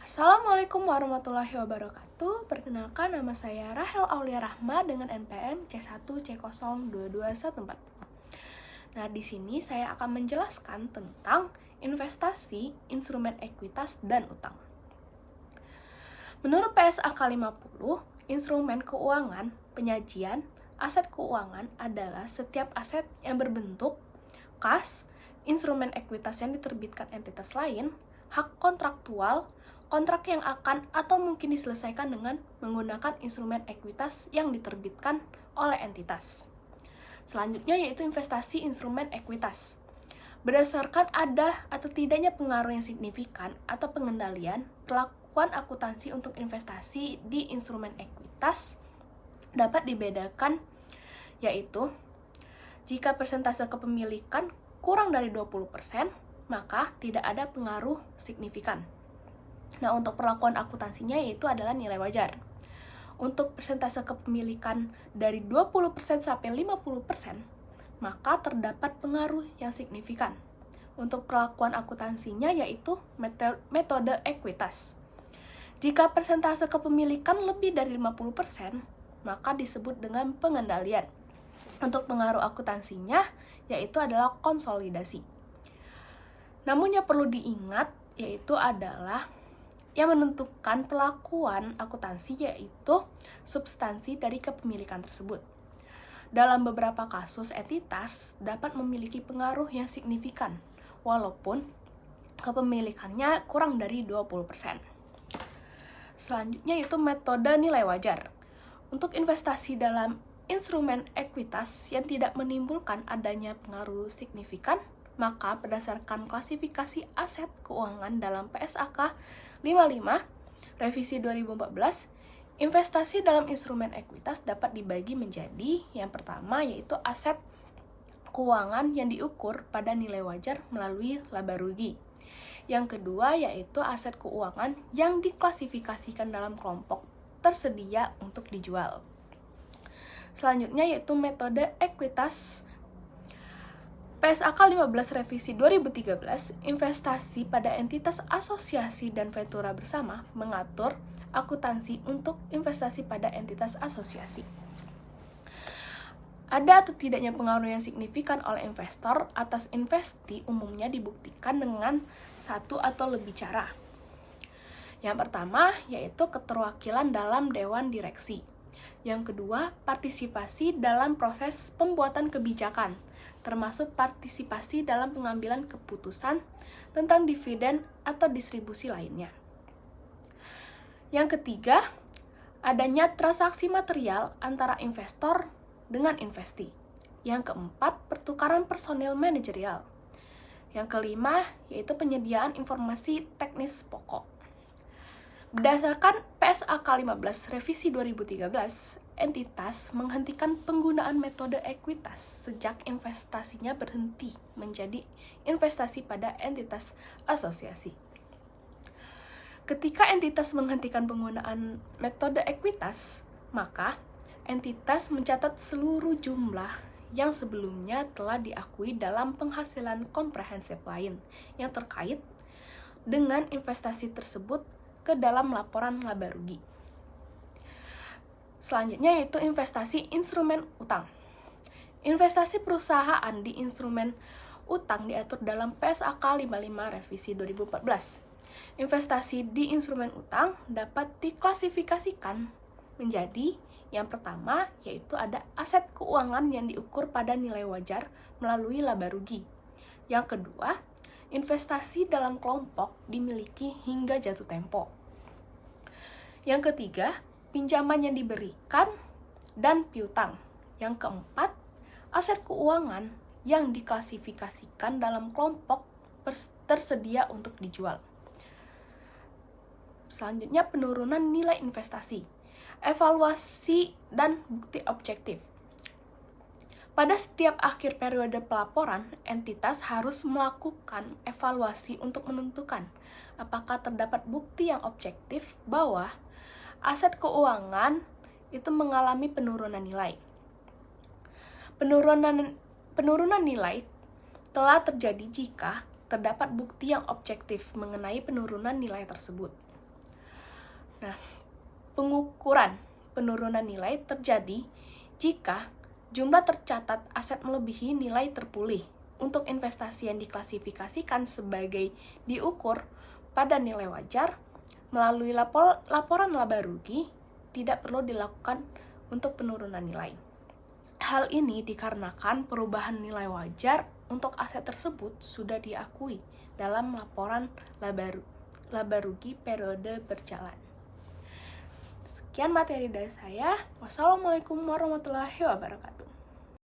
Assalamualaikum warahmatullahi wabarakatuh. Perkenalkan, nama saya Rahel Aulia Rahma dengan NPM C1C022140. Nah, di sini saya akan menjelaskan tentang investasi, instrumen ekuitas, dan utang. Menurut PSAK 50, instrumen keuangan, penyajian, aset keuangan adalah setiap aset yang berbentuk kas, instrumen ekuitas yang diterbitkan entitas lain, hak kontraktual, kontrak yang akan atau mungkin diselesaikan dengan menggunakan instrumen ekuitas yang diterbitkan oleh entitas. Selanjutnya yaitu investasi instrumen ekuitas. Berdasarkan ada atau tidaknya pengaruh yang signifikan atau pengendalian, perlakuan akuntansi untuk investasi di instrumen ekuitas dapat dibedakan, yaitu jika persentase kepemilikan kurang dari 20%, maka tidak ada pengaruh signifikan. Nah, untuk perlakuan akuntansinya yaitu adalah nilai wajar. Untuk persentase kepemilikan dari 20% sampai 50%, maka terdapat pengaruh yang signifikan. Untuk perlakuan akuntansinya yaitu metode ekuitas. Jika persentase kepemilikan lebih dari 50%, maka disebut dengan pengendalian. Untuk pengaruh akuntansinya yaitu adalah konsolidasi. Namun yang perlu diingat yaitu adalah yang menentukan perlakuan akuntansi yaitu substansi dari kepemilikan tersebut. Dalam beberapa kasus, entitas dapat memiliki pengaruh yang signifikan, walaupun kepemilikannya kurang dari 20%. Selanjutnya yaitu metode nilai wajar. Untuk investasi dalam instrumen ekuitas yang tidak menimbulkan adanya pengaruh signifikan, maka berdasarkan klasifikasi aset keuangan dalam PSAK 55, revisi 2014, investasi dalam instrumen ekuitas dapat dibagi menjadi yang pertama yaitu aset keuangan yang diukur pada nilai wajar melalui laba rugi. Yang kedua yaitu aset keuangan yang diklasifikasikan dalam kelompok tersedia untuk dijual. Selanjutnya yaitu metode ekuitas PSAK 15 revisi 2013, investasi pada entitas asosiasi dan ventura bersama mengatur akuntansi untuk investasi pada entitas asosiasi. Ada atau tidaknya pengaruh yang signifikan oleh investor atas investi umumnya dibuktikan dengan satu atau lebih cara. Yang pertama yaitu keterwakilan dalam dewan direksi. Yang kedua, partisipasi dalam proses pembuatan kebijakan, termasuk partisipasi dalam pengambilan keputusan tentang dividen atau distribusi lainnya. Yang ketiga, adanya transaksi material antara investor dengan investi. Yang keempat, pertukaran personil manajerial. Yang kelima, yaitu penyediaan informasi teknis pokok. Berdasarkan PSAK 15 revisi 2013, entitas menghentikan penggunaan metode ekuitas sejak investasinya berhenti menjadi investasi pada entitas asosiasi. Ketika entitas menghentikan penggunaan metode ekuitas, maka entitas mencatat seluruh jumlah yang sebelumnya telah diakui dalam penghasilan komprehensif lain yang terkait dengan investasi tersebut ke dalam laporan laba rugi. Selanjutnya yaitu investasi instrumen utang. Investasi perusahaan di instrumen utang diatur dalam PSAK 55 revisi 2014. Investasi di instrumen utang dapat diklasifikasikan menjadi yang pertama yaitu ada aset keuangan yang diukur pada nilai wajar melalui laba rugi. Yang kedua, investasi dalam kelompok dimiliki hingga jatuh tempo. Yang ketiga, pinjaman yang diberikan dan piutang. Yang keempat, aset keuangan yang diklasifikasikan dalam kelompok tersedia untuk dijual. Selanjutnya, penurunan nilai investasi, evaluasi dan bukti objektif. Pada setiap akhir periode pelaporan, entitas harus melakukan evaluasi untuk menentukan apakah terdapat bukti yang objektif bahwa aset keuangan itu mengalami penurunan nilai. Penurunan nilai telah terjadi jika terdapat bukti yang objektif mengenai penurunan nilai tersebut. Nah, pengukuran penurunan nilai terjadi jika jumlah tercatat aset melebihi nilai terpulih. Untuk investasi yang diklasifikasikan sebagai diukur pada nilai wajar, melalui laporan laba rugi, tidak perlu dilakukan untuk penurunan nilai. Hal ini dikarenakan perubahan nilai wajar untuk aset tersebut sudah diakui dalam laporan laba rugi periode berjalan. Sekian materi dari saya. Wassalamualaikum warahmatullahi wabarakatuh.